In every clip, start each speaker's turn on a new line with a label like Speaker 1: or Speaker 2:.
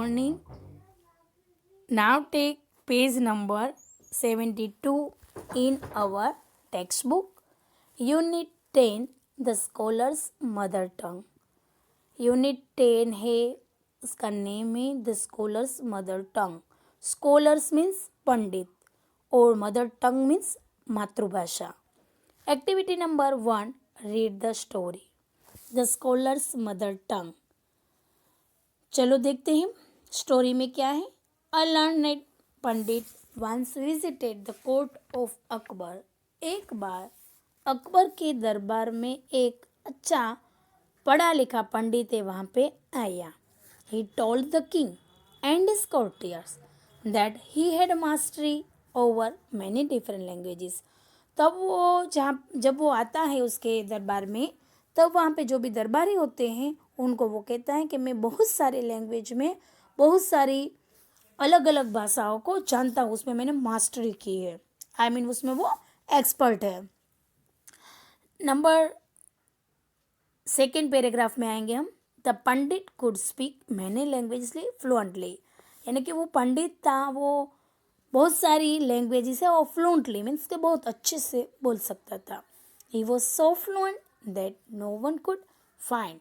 Speaker 1: morning. Now take page number 72 in our textbook. Unit 10 The Scholar's Mother Tongue. Unit 10 है, उसका name है the scholar's mother tongue. Scholar's means pandit और mother tongue means मातृभाषा. Activity number 1, read the story the scholar's mother tongue. चलो देखते हैं story में क्या है. A learned pandit once visited the court of Akbar. एक बार अकबर के दरबार में एक अच्छा पढ़ा लिखा पंडित है वहाँ पे आया. He told the king and his courtiers that he had mastery over many different languages. जब वो आता है उसके दरबार में, तब वहाँ पे जो भी दरबारी होते हैं उनको वो कहता है कि मैं बहुत सारे लैंग्वेज में बहुत सारी अलग अलग भाषाओं को जानता हूँ, उसमें मैंने मास्टरी की है. उसमें वो एक्सपर्ट है. नंबर 2 पैराग्राफ में आएंगे हम. The Pandit could speak many language fluently. यानी कि वो पंडित था, वो बहुत सारी लैंग्वेजेस है और फ्लुएंटली मीन्स के बहुत अच्छे से बोल सकता था. He was so fluent that no one could find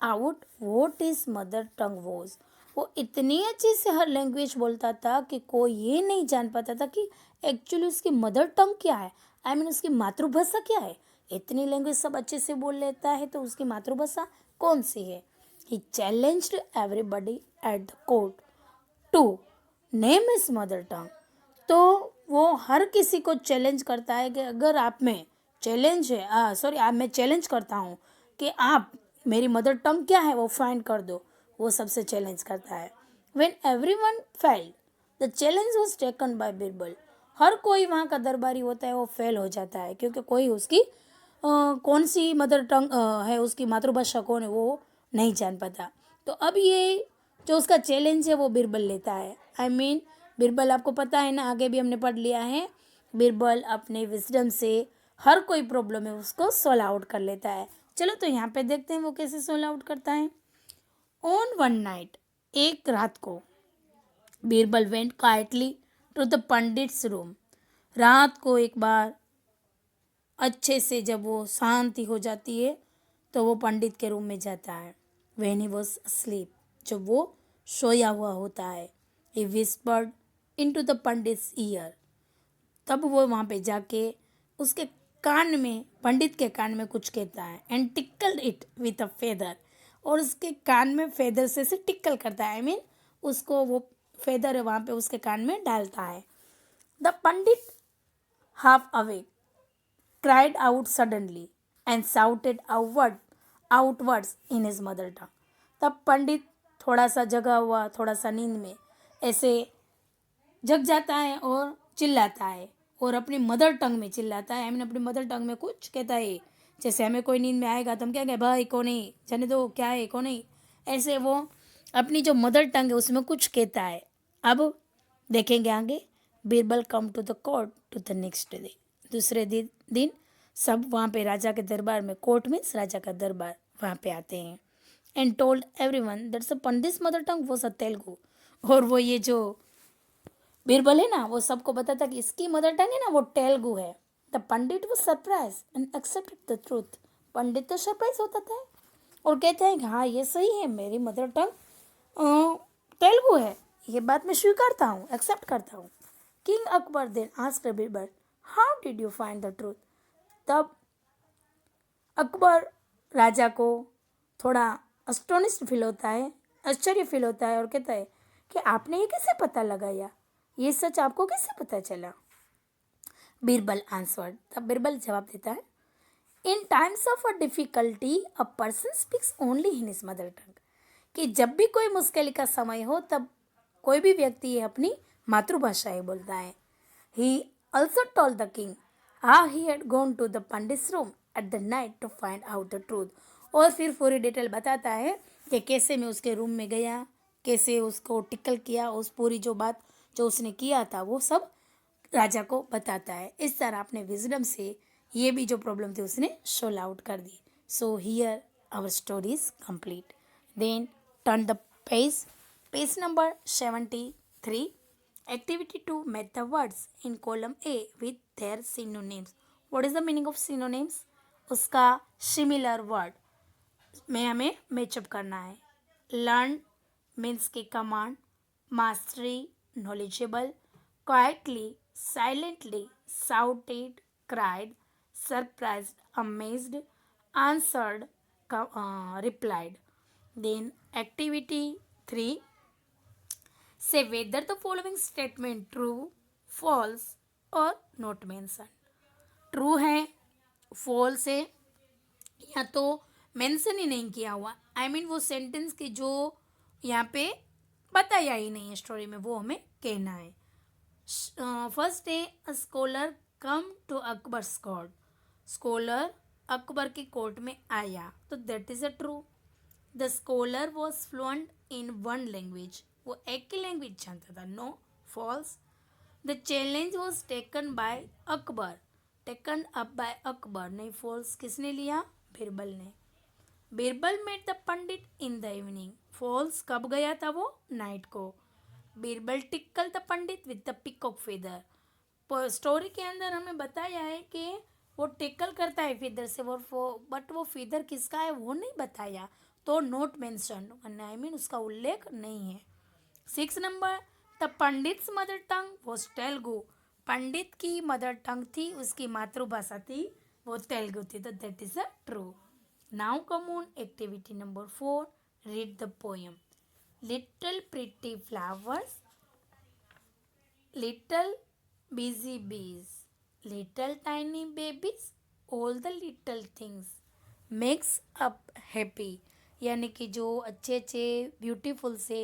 Speaker 1: out what is mother tongue was. वो इतनी अच्छे से हर लैंग्वेज बोलता था कि कोई ये नहीं जान पाता था कि एक्चुअली उसकी मदर टंग क्या है. उसकी मातृभाषा क्या है. इतनी लैंग्वेज सब अच्छे से बोल लेता है तो उसकी मातृभाषा कौन सी है. He challenged everybody at the court to name his mother tongue. तो वो हर किसी को चैलेंज करता है कि अगर आप में चैलेंज है मैं चैलेंज करता हूँ कि आप मेरी मदर टंग क्या है वो फाइंड कर दो. वो सबसे चैलेंज करता है. When everyone failed the challenge was taken by Birbal. हर कोई वहाँ का दरबारी होता है वो फेल हो जाता है क्योंकि कोई उसकी कौन सी मदर टंग है, उसकी मातृभाषा कौन है वो नहीं जान पाता. तो अब ये जो उसका चैलेंज है वो बीरबल लेता है. बीरबल आपको पता है ना, आगे भी हमने पढ़ लिया है. बीरबल अपने विजडम से हर कोई प्रॉब्लम है उसको सॉल्व आउट कर लेता है. चलो तो यहाँ पे देखते हैं वो कैसे सॉल्व आउट करता है. ऑन वन नाइट, एक रात को, Birbal went quietly to the pandits room. रात को एक बार अच्छे से जब वो शांति हो जाती है तो वो पंडित के रूम में जाता है. व्हेन ही वाज asleep, जब वो सोया हुआ होता है, he whispered into the pandits year. तब वो वहाँ पे जाके उसके कान में, पंडित के कान में कुछ कहता है. And tickled it with a feather. और उसके कान में फेदर से टिकल करता है. उसको वो फेदर है वहाँ पे उसके कान में डालता है. The Pandit half awake cried out suddenly and shouted outwards in his mother tongue. तब पंडित थोड़ा सा जगा हुआ, थोड़ा सा नींद में ऐसे जग जाता है और चिल्लाता है और अपनी मदर टंग में चिल्लाता है. अपनी मदर टंग में कुछ कहता है. जैसे हमें कोई नींद में आएगा तो हम क्या कहें, भाई कौन है, जाने दो, क्या है, कौन है. ऐसे वो अपनी जो मदर टंग है उसमें कुछ कहता है. अब देखेंगे आगे. Birbal come to the court to the next day. दूसरे दिन सब वहाँ पे राजा के दरबार में, कोर्ट मीन्स राजा का दरबार, वहाँ पे आते हैं. And told everyone that's a Pandit mother tongue was a Telugu. और वो ये जो बीरबल है ना, वो सबको बताता कि इसकी मदर टंग है ना वो तेलुगु है. The pandit was surprise and accepted the truth. Pandit तो सरप्राइज होता था और कहते हैं कि हाँ ये सही है, मेरी मदर टंग तेलुगु है, ये बात मैं स्वीकारता हूँ, एक्सेप्ट करता हूँ. King Akbar then asked Birbal how did you find the truth. तब अकबर राजा को थोड़ा अस्टोनिश्ड फील होता है, आश्चर्य फील होता है और कहता है कि आपने ये कैसे पता लगाया, ये सच आपको कैसे पता चला. बीरबल आंसर्ड. तब बीरबल जवाब देता है, in times of a difficulty a person speaks only in his mother tongue. कि जब भी कोई मुश्किल का समय हो तब कोई भी व्यक्ति अपनी मातृभाषा ही बोलता है. He also told the king how he had gone to the pandits room at the night to find out the truth. और फिर पूरी डिटेल बताता है कि कैसे मैं उसके रूम में गया, कैसे उसको टिकल किया, उस पूरी जो बात जो उसने किया था वो सब राजा को बताता है. इस तरह अपने विजडम से ये भी जो प्रॉब्लम थी उसने सोल्व आउट कर दी. So here our story is complete. Then turn the page Page number 73. Activity 2. Match the words in column A with their synonyms. What is the meaning of synonyms? उसका similar word में हमें matchup करना है. Learn means के command, mastery knowledgeable, quietly, silently, shouted, cried, surprised, amazed, answered, replied. Then activity 3. Say whether the following statement true, false or not mentioned. True है, false है, या तो मेंशन ही नहीं किया हुआ. वो सेंटेंस की जो यहाँ पे बताया ही नहीं है स्टोरी में, वो हमें कहना है. फर्स्ट है a scholar come to Akbar's court. Scholar Akbar की कोर्ट में आया, तो that is a true. The scholar was fluent in one language. वो एक ही लैंग्वेज जानता था. No, false. The challenge was taken by Akbar. Taken up by Akbar, नहीं, फॉल्स. किसने लिया? बीरबल ने. Birbal met the Pandit in the evening. False. कब गया था वो? नाइट को. Birbal Tikkal the Pandit with the peacock feather. Story के अंदर हमें बताया है कि वो टिकल करता है फेदर से, बट वो फेदर किसका है वो नहीं बताया, तो नोट मेंशन, उसका उल्लेख नहीं है. 6 number. The pandit's mother tongue was Telugu. Pandit की मदर टंग थी, उसकी मातृभाषा थी, वो तेलुगु थी, तो that is a true. Now come on activity number 4. Read the poem. Little pretty flowers, little busy bees, little tiny babies, all the little things makes up happy. यानी कि जो अच्छे अच्छे ब्यूटीफुल से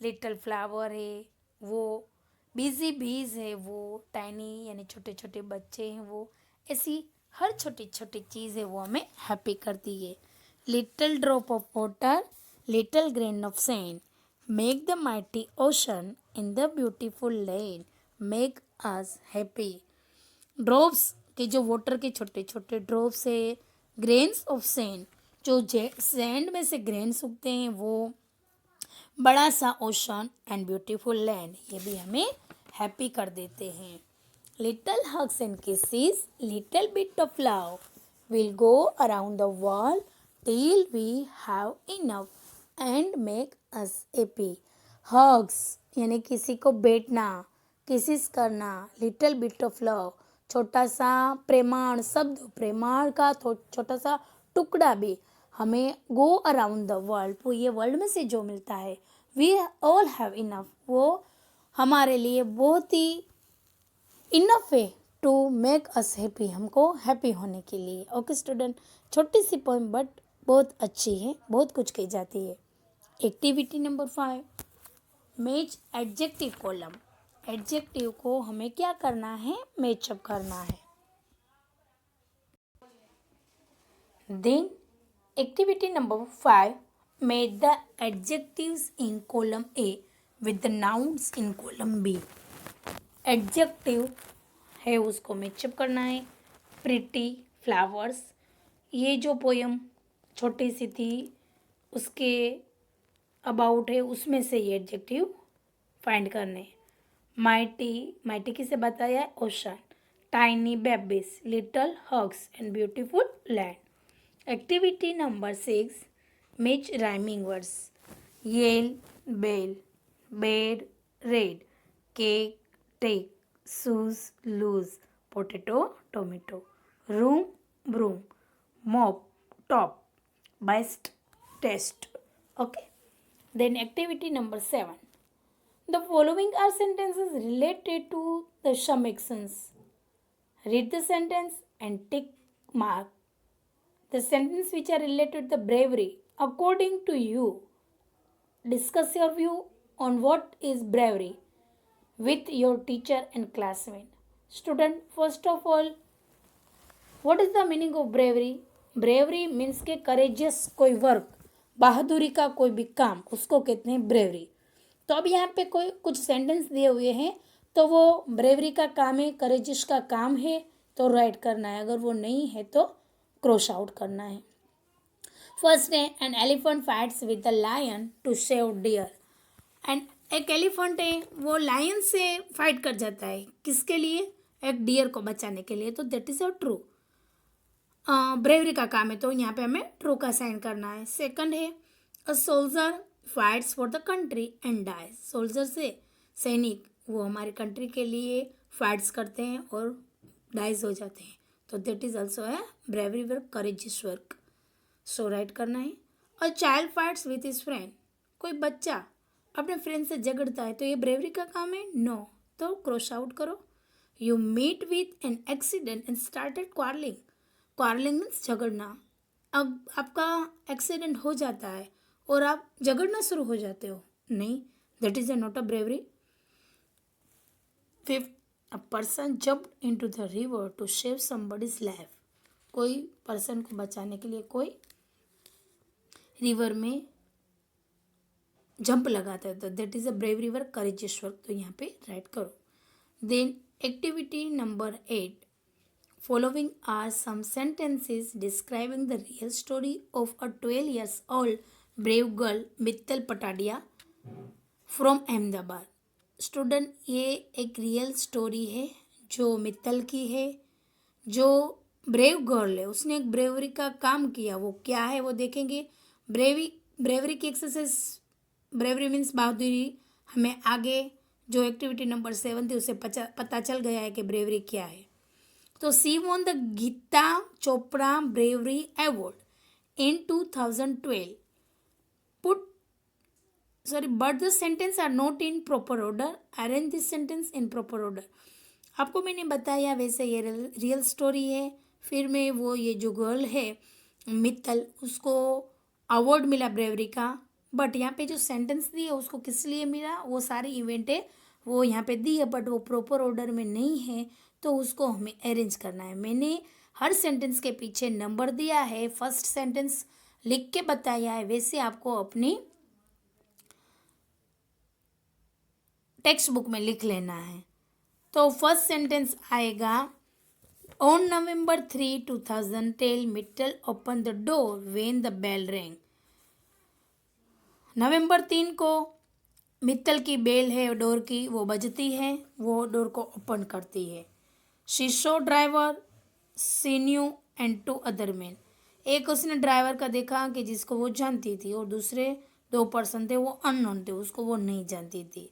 Speaker 1: लिटिल फ्लावर है वो, busy बीज है वो, टाइनी यानी छोटे छोटे बच्चे हैं वो, ऐसी हर छोटी छोटी चीज़ है वो हमें हैप्पी करती है. Little drop of water, little grain of sand, make the mighty ocean in the beautiful land, make us happy. Drops के जो वाटर के छोटे छोटे ड्रॉप्स है, ग्रेन्स ऑफ सैंड, जो सैंड में से ग्रेन्स उगते हैं वो, बड़ा सा ओशन एंड ब्यूटीफुल लैंड, ये भी हमें हैप्पी कर देते हैं. Little hugs and kisses, little bit of love will go around the world till we have enough and make us happy. Hugs यानी किसी को बैठना, किसिस करना, लिटिल बिट ऑफ लव, छोटा सा प्रेमाण शब्द, प्रेमाण का छोटा सा टुकड़ा भी हमें गो अराउंड द वर्ल्ड, वो ये वर्ल्ड में से जो मिलता है, वी ऑल हैव इनफ, वो हमारे लिए बहुत ही इनफ है टू मेक अस हैप्पी, हमको हैप्पी होने के लिए. ओके स्टूडेंट, छोटी सी पोएम बट बहुत अच्छी है, बहुत कुछ कही जाती है. Activity number 5. Match adjective column. Adjective को हमें क्या करना है? मैचअप करना है. Then activity number 5. Match the adjectives in column A with the nouns in column B. Adjective है उसको मैचअप करना है. प्रिटी, फ्लावर्स, ये जो पोयम छोटी सी थी उसके अबाउट है, उसमें से ये एडजेक्टिव फाइंड करने. माइटी किसे बताया है? Ocean. Tiny babies, little hugs and beautiful land. Activity number 6. Match rhyming words. L, bell, bed, red, cake, take, shoes, loose, potato, tomato, room, broom, mop, top, best, test. Okay. Then activity number 7. The following are sentences related to the some actions. Read the sentence and tick mark the sentence which are related to the bravery according to you. Discuss your view on what is bravery with your teacher and classmate. Student, first of all, what is the meaning of bravery? Bravery means के courageous कोई work, बहादुरी का कोई भी काम, उसको कहते हैं ब्रेवरी. तो अब यहाँ पे कोई कुछ सेंटेंस दिए हुए हैं, तो वो ब्रेवरी का काम है, करेजियस का काम है, तो राइट करना है. अगर वो नहीं है तो क्रॉस आउट करना है. फर्स्ट है an elephant fights with the lion to save dear. And एक एलिफेंट है वो लायन से फाइट कर जाता है, किसके लिए? एक डियर को बचाने के लिए, तो that is a true. Bravery का काम है, तो यहाँ पे हमें ट्रू का साइन करना है। सेकंड है a soldier fights for the country and dies. Soldier से सैनिक वो हमारी कंट्री के लिए फाइट्स करते हैं और डाइज हो जाते हैं, तो दैट इज ऑल्सो है ब्रेवरी वर्क, करेजियस वर्क। सो राइट करना है। A child fights with his friend. कोई बच्चा अपने फ्रेंड से झगड़ता है, तो ये ब्रेवरी का काम है? नो। तो क्रॉस आउट करो। You meet with an accident and started quarrelling. Quarrelling means झगड़ना। अब आपका एक्सीडेंट हो जाता है और आप झगड़ना शुरू हो जाते हो, नहीं, that is a not a bravery. Fifth, a person jumped into the river to save somebody's life. कोई पर्सन को बचाने के लिए कोई रिवर में जंप लगाता है, तो that is a bravery work, courageous work. तो यहाँ पे राइट करो। Then activity number 8, following are some sentences describing the real story of a 12 years old brave girl Mittal Patadia from Ahmedabad. Student, ये एक रियल स्टोरी है जो मित्तल की है, जो ब्रेव गर्ल है, उसने एक ब्रेवरी का काम किया। वो क्या है वो देखेंगे। ब्रेवरी की एक्सरसाइज, ब्रेवरी मीन्स बहादुरी। हमें आगे जो एक्टिविटी नंबर 7 थी उससे पता चल गया है कि ब्रेवरी क्या है। तो she won the Geeta Chopra bravery award in 2012। Put but the sentence are not in proper order. Arrange this sentence in proper order. आपको मैंने बताया वैसे ये रियल स्टोरी है। फिर में वो ये जो गर्ल है मित्तल, उसको अवार्ड मिला ब्रेवरी का, बट यहाँ पे जो सेंटेंस दी है उसको किस लिए मिला, वो सारी इवेंट है वो यहाँ पे दी है, बट वो प्रॉपर ऑर्डर में नहीं है, तो उसको हमें अरेंज करना है। मैंने हर सेंटेंस के पीछे नंबर दिया है, फर्स्ट सेंटेंस लिख के बताया है, वैसे आपको अपनी टेक्स्ट बुक में लिख लेना है। तो फर्स्ट सेंटेंस आएगा, on November 3, 2010 Mittal open the door when the bell ring. नवंबर 3 को मित्तल की बेल है डोर की, वो बजती है, वो डोर को ओपन करती है। She show driver sinew and 2 other man. एक उसने ड्राइवर का देखा कि जिसको वो जानती थी, और दूसरे 2 पर्सन थे वो अननोन थे, उसको वो नहीं जानती थी।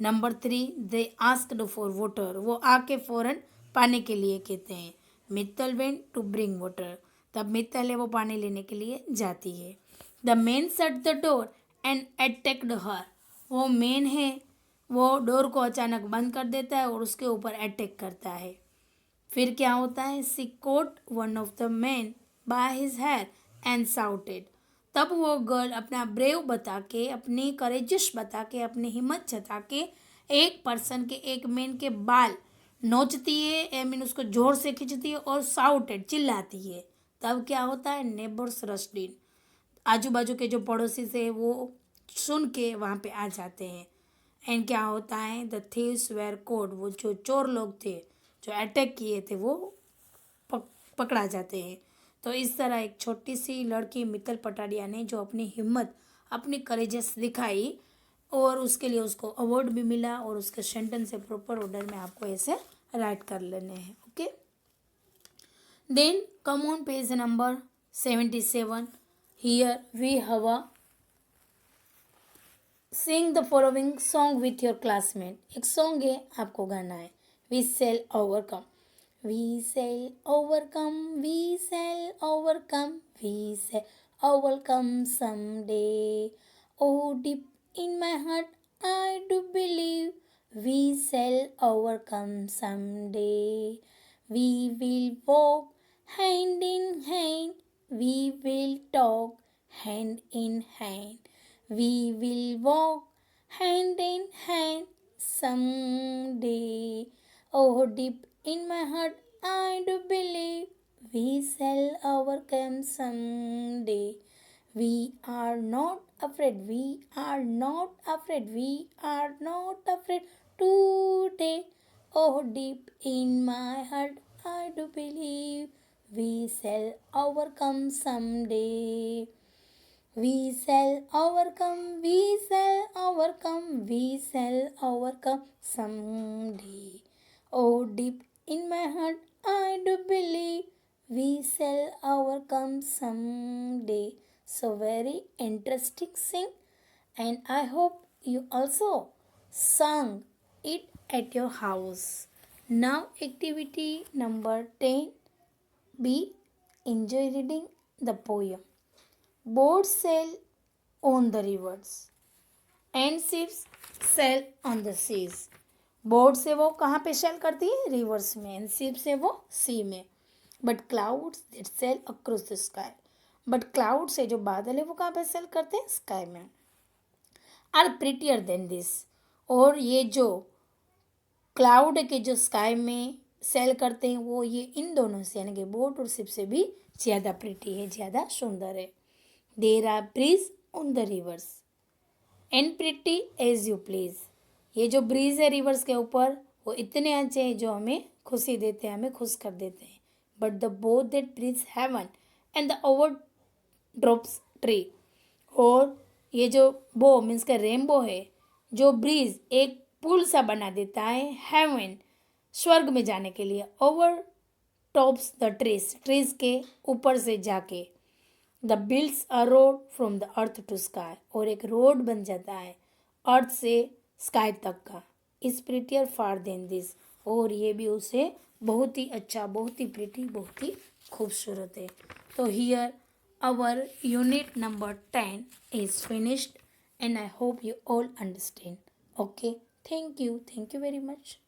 Speaker 1: Number 3, they asked for water. वो आके फौरन पानी के लिए कहते हैं। Mittal went to bring water. तब मित्तल है वो पानी लेने के लिए जाती है। The man shut the door and attacked her. वो मैन है वो डोर को अचानक बंद कर देता है और उसके ऊपर अटैक करता है। फिर क्या होता है, she caught one of the man by his hair and shouted. तब वो गर्ल अपना ब्रेव बता के, अपनी करेजियस बता के, अपनी हिम्मत जता के एक पर्सन के, एक मैन के बाल नोचती है, आई मीन उसको जोर से खींचती है और साउटेड चिल्लाती है। तब क्या होता है, नेबर्स रश्ड इन। आजू बाजू के जो पड़ोसी थे वो सुन के वहाँ पे आ जाते हैं। एंड क्या होता है, द थीव्स वेयर कोड। वो जो चोर लोग थे जो अटैक किए थे वो पकड़ा जाते हैं। तो इस तरह एक छोटी सी लड़की मित्तल पटाडिया ने जो अपनी हिम्मत, अपनी करेजेस दिखाई, और उसके लिए उसको अवार्ड भी मिला, और उसके सेंटेंस से प्रॉपर ऑर्डर में आपको ऐसे राइट कर लेने हैं। Okay, then come on page number 77। Here we have a Singh the following song with your classmate. एक सॉन्ग है, आपको गाना है। We cell overcome, we cell overcome, we cell overcome, we cell overcome someday. O deep in my heart I do believe we cell overcome someday. We will walk hand in hand, we will talk hand in hand, we will walk hand in hand someday. Oh, deep in my heart, I do believe we shall overcome someday. We are not afraid, we are not afraid, we are not afraid today. Oh, deep in my heart, I do believe we shall overcome someday. We shall overcome, we shall overcome, we shall overcome someday. Oh, deep in my heart, I do believe we shall overcome someday. So very interesting sing, and I hope you also sung it at your house. Now activity number 10. B. Enjoy reading the poem. Boats sail on the rivers and ships sail on the seas. Boat से वो कहाँ पे cell करती है? Reverse में. And ship से वो सी में. But clouds that cell across the sky. But cloud से जो बादल है वो कहाँ पे सेल करते हैं? स्काई में. Are prettier then this. और ये जो क्लाउड के जो स्काई में सेल करते हैं वो ये इन दोनों से यानी कि बोट और शिप से भी ज़्यादा प्रिटी है, ज़्यादा सुंदर है. There are bridge on the reverse and pretty as you please. ये जो ब्रिज है रिवर्स के ऊपर वो इतने अच्छे हैं जो हमें खुशी देते हैं, हमें खुश कर देते हैं. But the boat that bridge heaven and the over drops tree. और ये जो बो मीन्स का रेनबो है जो ब्रिज एक पुल सा बना देता है हेवन स्वर्ग में जाने के लिए. Over tops the trees, trees के ऊपर से जाके. The builds a road from the earth to sky. और एक रोड बन जाता है अर्थ से स्काई तक का. Is prettier far then this. और ये भी उसे बहुत ही अच्छा, बहुत ही प्रिटी, बहुत ही खूबसूरत है. तो here our unit number 10 is finished and I hope you all understand. Okay, thank you very much.